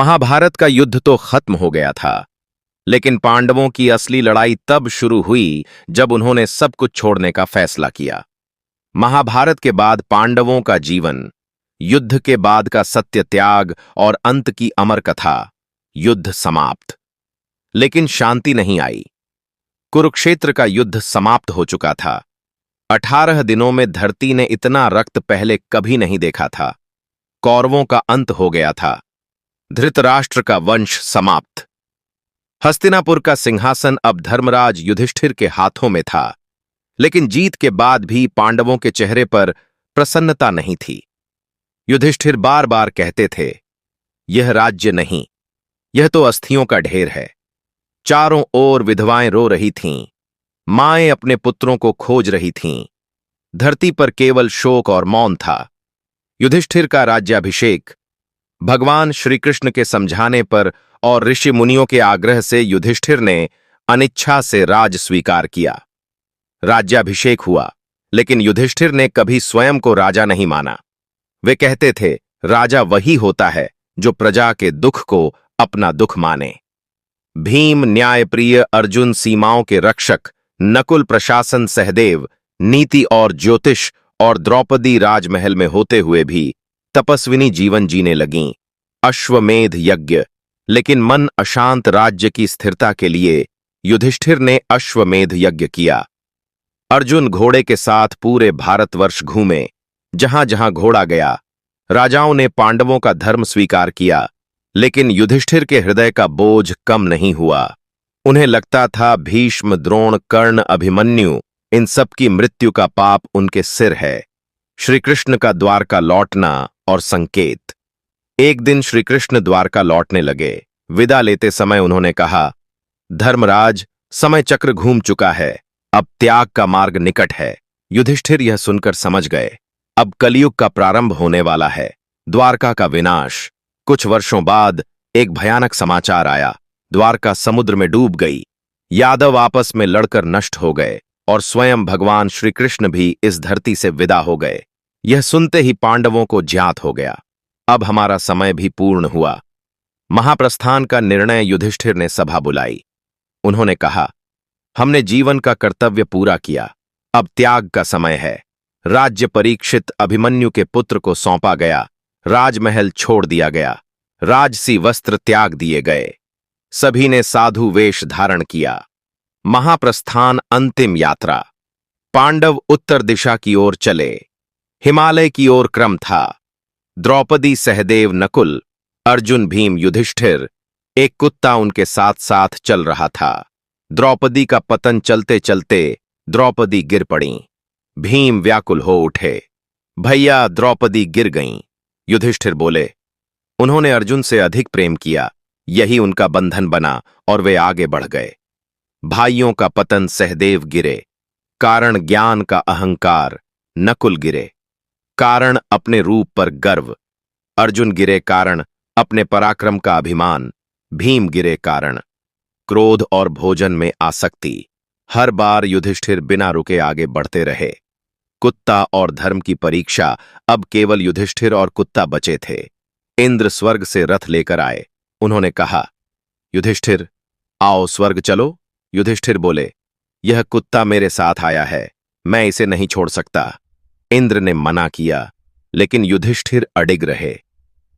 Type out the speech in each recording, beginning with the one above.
महाभारत का युद्ध तो खत्म हो गया था, लेकिन पांडवों की असली लड़ाई तब शुरू हुई जब उन्होंने सब कुछ छोड़ने का फैसला किया। महाभारत के बाद पांडवों का जीवन, युद्ध के बाद का सत्य त्याग और अंत की अमर कथा, युद्ध समाप्त। लेकिन शांति नहीं आई। कुरुक्षेत्र का युद्ध समाप्त हो चुका था। 18 दिनों में धरती ने इतना रक्त पहले कभी नहीं देखा था। कौरवों का अंत हो गया था। धृतराष्ट्र का वंश समाप्त। हस्तिनापुर का सिंहासन अब धर्मराज युधिष्ठिर के हाथों में था, लेकिन जीत के बाद भी पांडवों के चेहरे पर प्रसन्नता नहीं थी। युधिष्ठिर बार बार कहते थे, यह राज्य नहीं, यह तो अस्थियों का ढेर है। चारों ओर विधवाएं रो रही थीं, माएं अपने पुत्रों को खोज रही थीं। धरती पर केवल शोक और मौन था। युधिष्ठिर का राज्याभिषेक, भगवान श्रीकृष्ण के समझाने पर और ऋषि मुनियों के आग्रह से युधिष्ठिर ने अनिच्छा से राज स्वीकार किया। राज्याभिषेक हुआ, लेकिन युधिष्ठिर ने कभी स्वयं को राजा नहीं माना। वे कहते थे, राजा वही होता है जो प्रजा के दुख को अपना दुख माने। भीम न्यायप्रिय, अर्जुन सीमाओं के रक्षक, नकुल प्रशासन सहदेव, नीति और ज्योतिष, और द्रौपदी राजमहल में होते हुए भी तपस्विनी जीवन जीने लगीं। अश्वमेध यज्ञ। लेकिन मन अशांत राज्य की स्थिरता के लिए युधिष्ठिर ने अश्वमेध यज्ञ किया। अर्जुन घोड़े के साथ पूरे भारतवर्ष घूमे। जहां जहां घोड़ा गया, राजाओं ने पांडवों का धर्म स्वीकार किया, लेकिन युधिष्ठिर के हृदय का बोझ कम नहीं हुआ। उन्हें लगता था भीष्म, द्रोण, कर्ण, अभिमन्यु, इन सब की मृत्यु का पाप उनके सिर है। श्रीकृष्ण का द्वारका लौटना और संकेत। एक दिन श्रीकृष्ण द्वारका लौटने लगे। विदा लेते समय उन्होंने कहा, धर्मराज, समय चक्र घूम चुका है, अब त्याग का मार्ग निकट है। युधिष्ठिर यह सुनकर समझ गए, अब कलयुग का प्रारंभ होने वाला है, द्वारका का विनाश। कुछ वर्षों बाद एक भयानक समाचार आया। द्वारका समुद्र में डूब गई। यादव आपस में लड़कर नष्ट हो गए और स्वयं भगवान श्रीकृष्ण भी इस धरती से विदा हो गए। यह सुनते ही पांडवों को ज्ञात हो गया, अब हमारा समय भी पूर्ण हुआ। महाप्रस्थान का निर्णय युधिष्ठिर ने सभा बुलाई। उन्होंने कहा, हमने जीवन का कर्तव्य पूरा किया, अब त्याग का समय है। राज्य परीक्षित अभिमन्यु के पुत्र को सौंपा गया। राजमहल छोड़ दिया गया। राजसी वस्त्र त्याग दिए गए। सभी ने साधु वेश धारण किया। महाप्रस्थान अंतिम यात्रा। पांडव उत्तर दिशा की ओर चले। हिमालय की ओर क्रम था। द्रौपदी, सहदेव, नकुल, अर्जुन, भीम, युधिष्ठिर, एक कुत्ता उनके साथ साथ चल रहा था। द्रौपदी का पतन चलते चलते द्रौपदी गिर पड़ी। भीम व्याकुल हो उठे, भैया द्रौपदी गिर गईं। युधिष्ठिर बोले, उन्होंने अर्जुन से अधिक प्रेम किया, यही उनका बंधन बना और वे आगे बढ़ गए। भाइयों का पतन, सहदेव गिरे, कारण ज्ञान का अहंकार। नकुल गिरे, कारण अपने रूप पर गर्व। अर्जुन गिरे, कारण अपने पराक्रम का अभिमान। भीम गिरे, कारण क्रोध और भोजन में आसक्ति। हर बार युधिष्ठिर बिना रुके आगे बढ़ते रहे। कुत्ता और धर्म की परीक्षा। अब केवल युधिष्ठिर और कुत्ता बचे थे। इंद्र स्वर्ग से रथ लेकर आए। उन्होंने कहा, युधिष्ठिर, आओ स्वर्ग चलो। युधिष्ठिर बोले, यह कुत्ता मेरे साथ आया है, मैं इसे नहीं छोड़ सकता। इंद्र ने मना किया, लेकिन युधिष्ठिर अडिग रहे।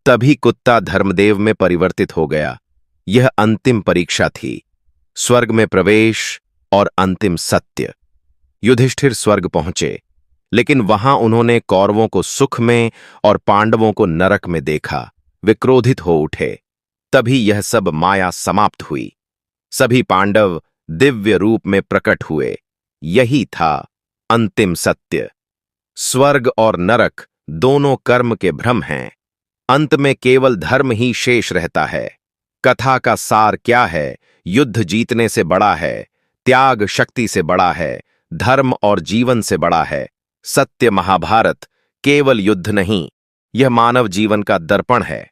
तभी कुत्ता धर्मदेव में परिवर्तित हो गया। यह अंतिम परीक्षा थी, स्वर्ग में प्रवेश और अंतिम सत्य। युधिष्ठिर स्वर्ग पहुंचे, लेकिन वहां उन्होंने कौरवों को सुख में और पांडवों को नरक में देखा। वे क्रोधित हो उठे। तभी यह सब माया समाप्त हुई। सभी पांडव दिव्य रूप में प्रकट हुए। यही था अंतिम सत्य। स्वर्ग और नरक दोनों कर्म के भ्रम हैं। अंत में केवल धर्म ही शेष रहता है। कथा का सार क्या है? युद्ध जीतने से बड़ा है, त्याग शक्ति से बड़ा है, धर्म और जीवन से बड़ा है। सत्य महाभारत केवल युद्ध नहीं, यह मानव जीवन का दर्पण है।